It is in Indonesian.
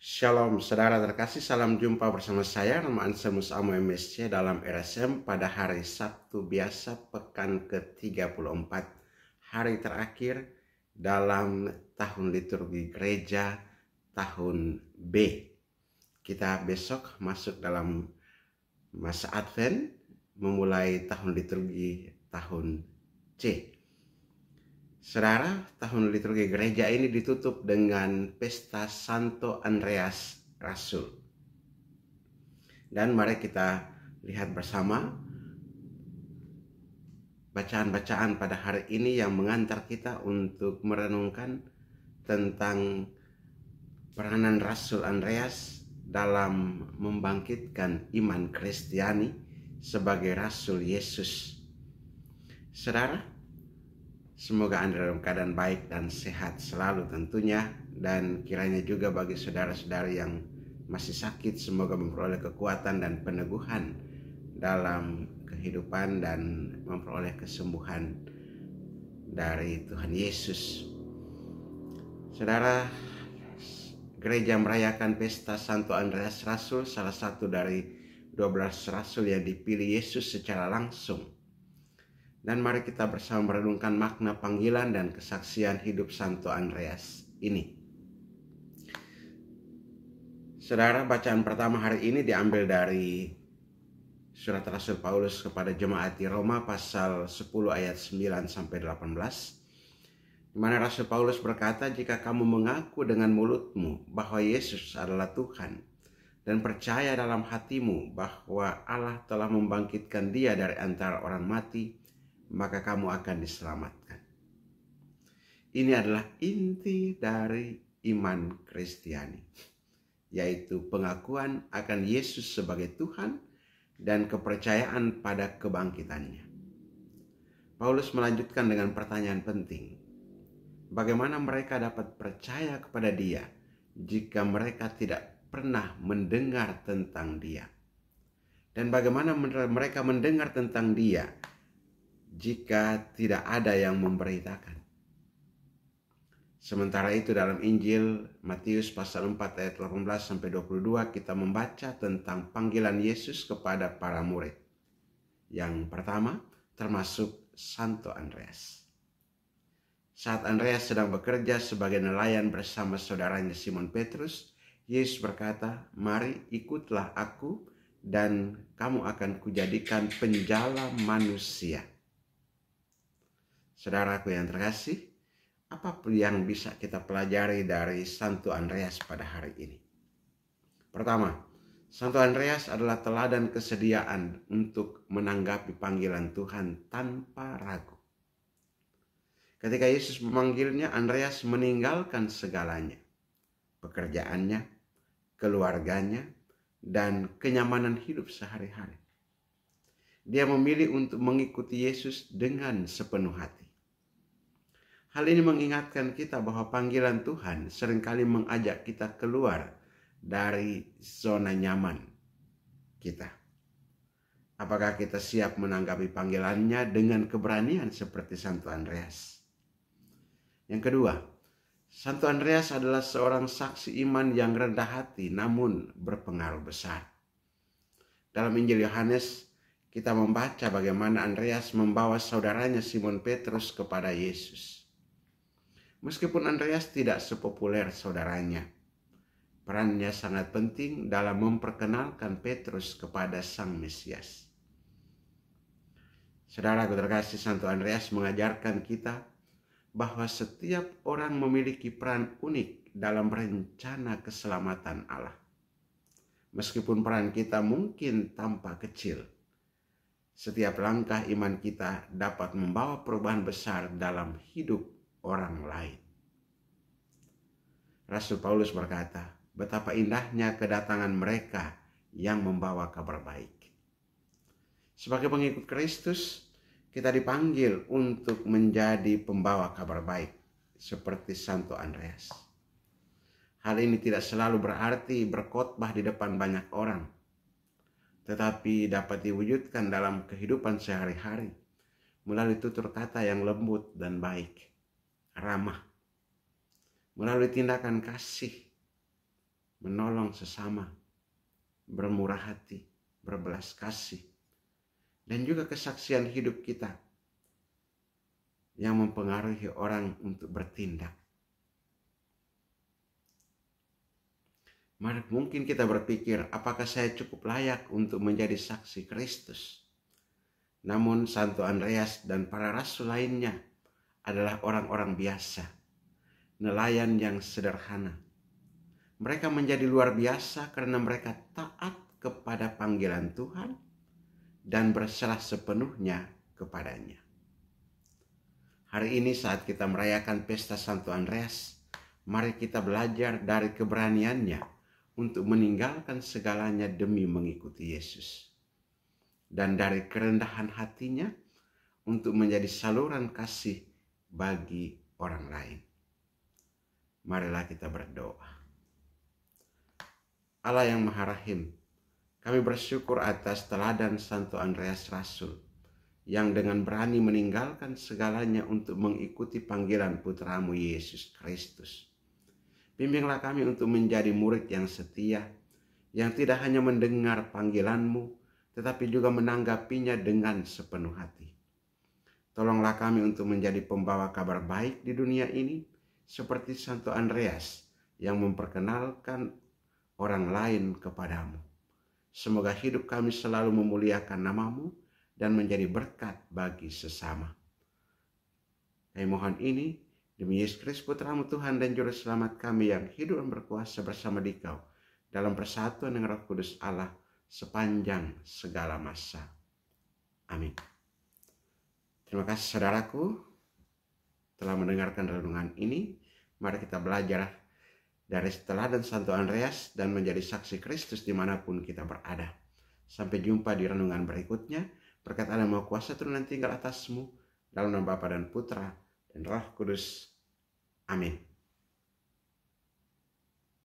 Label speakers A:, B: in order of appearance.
A: Shalom saudara terkasih, salam jumpa bersama saya Rama Anselmus Amo MSC dalam RSM pada hari Sabtu biasa pekan ke-34, hari terakhir dalam tahun liturgi gereja tahun B. Kita besok masuk dalam masa Advent, memulai tahun liturgi tahun C. Saudara, tahun liturgi gereja ini ditutup dengan pesta Santo Andreas Rasul. Dan mari kita lihat bersama bacaan-bacaan pada hari ini yang mengantar kita untuk merenungkan tentang peranan Rasul Andreas dalam membangkitkan iman Kristiani sebagai Rasul Yesus. Saudara, semoga Anda dalam keadaan baik dan sehat selalu tentunya, dan kiranya juga bagi saudara-saudari yang masih sakit semoga memperoleh kekuatan dan peneguhan dalam kehidupan dan memperoleh kesembuhan dari Tuhan Yesus. Saudara, gereja merayakan pesta Santo Andreas Rasul, salah satu dari 12 rasul yang dipilih Yesus secara langsung. Dan mari kita bersama merenungkan makna panggilan dan kesaksian hidup Santo Andreas ini. Saudara, bacaan pertama hari ini diambil dari surat Rasul Paulus kepada jemaat di Roma pasal 10 ayat 9 sampai 18. Di mana Rasul Paulus berkata, "Jika kamu mengaku dengan mulutmu bahwa Yesus adalah Tuhan dan percaya dalam hatimu bahwa Allah telah membangkitkan Dia dari antara orang mati, maka kamu akan diselamatkan." Ini adalah inti dari iman Kristiani, yaitu pengakuan akan Yesus sebagai Tuhan dan kepercayaan pada kebangkitannya. Paulus melanjutkan dengan pertanyaan penting. Bagaimana mereka dapat percaya kepada Dia jika mereka tidak pernah mendengar tentang Dia? Dan bagaimana mereka mendengar tentang Dia jika tidak ada yang memberitakan? Sementara itu dalam Injil Matius pasal 4 ayat 18 sampai 22 kita membaca tentang panggilan Yesus kepada para murid. Yang pertama termasuk Santo Andreas. Saat Andreas sedang bekerja sebagai nelayan bersama saudaranya Simon Petrus, Yesus berkata, "Mari ikutlah aku dan kamu akan kujadikan penjala manusia." Saudaraku yang terkasih, apa yang bisa kita pelajari dari Santo Andreas pada hari ini? Pertama, Santo Andreas adalah teladan kesediaan untuk menanggapi panggilan Tuhan tanpa ragu. Ketika Yesus memanggilnya, Andreas meninggalkan segalanya, pekerjaannya, keluarganya, dan kenyamanan hidup sehari-hari. Dia memilih untuk mengikuti Yesus dengan sepenuh hati. Hal ini mengingatkan kita bahwa panggilan Tuhan seringkali mengajak kita keluar dari zona nyaman kita. Apakah kita siap menanggapi panggilannya dengan keberanian seperti Santo Andreas? Yang kedua, Santo Andreas adalah seorang saksi iman yang rendah hati namun berpengaruh besar. Dalam Injil Yohanes, kita membaca bagaimana Andreas membawa saudaranya Simon Petrus kepada Yesus. Meskipun Andreas tidak sepopuler saudaranya, perannya sangat penting dalam memperkenalkan Petrus kepada Sang Mesias. Saudaraku terkasih, Santo Andreas mengajarkan kita bahwa setiap orang memiliki peran unik dalam rencana keselamatan Allah. Meskipun peran kita mungkin tampak kecil, setiap langkah iman kita dapat membawa perubahan besar dalam hidup orang lain. Rasul Paulus berkata, betapa indahnya kedatangan mereka yang membawa kabar baik. Sebagai pengikut Kristus, kita dipanggil untuk menjadi pembawa kabar baik seperti Santo Andreas. Hal ini tidak selalu berarti berkhotbah di depan banyak orang, tetapi dapat diwujudkan dalam kehidupan sehari-hari melalui tutur kata yang lembut dan baik, ramah, melalui tindakan kasih, menolong sesama, bermurah hati, berbelas kasih, dan juga kesaksian hidup kita yang mempengaruhi orang untuk bertindak. Mungkin kita berpikir, apakah saya cukup layak untuk menjadi saksi Kristus? Namun Santo Andreas dan para rasul lainnya adalah orang-orang biasa, nelayan yang sederhana. Mereka menjadi luar biasa karena mereka taat kepada panggilan Tuhan dan berserah sepenuhnya kepadanya. Hari ini saat kita merayakan pesta Santo Andreas, mari kita belajar dari keberaniannya untuk meninggalkan segalanya demi mengikuti Yesus. Dan dari kerendahan hatinya untuk menjadi saluran kasih bagi orang lain. Marilah kita berdoa. Allah yang Maha Rahim, kami bersyukur atas teladan Santo Andreas Rasul yang dengan berani meninggalkan segalanya untuk mengikuti panggilan Putramu Yesus Kristus. Bimbinglah kami untuk menjadi murid yang setia, yang tidak hanya mendengar panggilan-Mu, tetapi juga menanggapinya dengan sepenuh hati. Tolonglah kami untuk menjadi pembawa kabar baik di dunia ini, seperti Santo Andreas yang memperkenalkan orang lain kepadamu. Semoga hidup kami selalu memuliakan nama-Mu dan menjadi berkat bagi sesama. Kami mohon ini demi Yesus Kristus Putra-Mu Tuhan dan Juru Selamat kami yang hidup dan berkuasa bersama Dikau dalam persatuan dengan Roh Kudus Allah sepanjang segala masa. Amin. Terima kasih saudaraku telah mendengarkan renungan ini. Mari kita belajar dari teladan Santo Andreas dan menjadi saksi Kristus dimanapun kita berada. Sampai jumpa di renungan berikutnya. Berkat Allah Maha Kuasa turun dan tinggal atasmu dalam nama Bapa dan Putra dan Roh Kudus. Amin.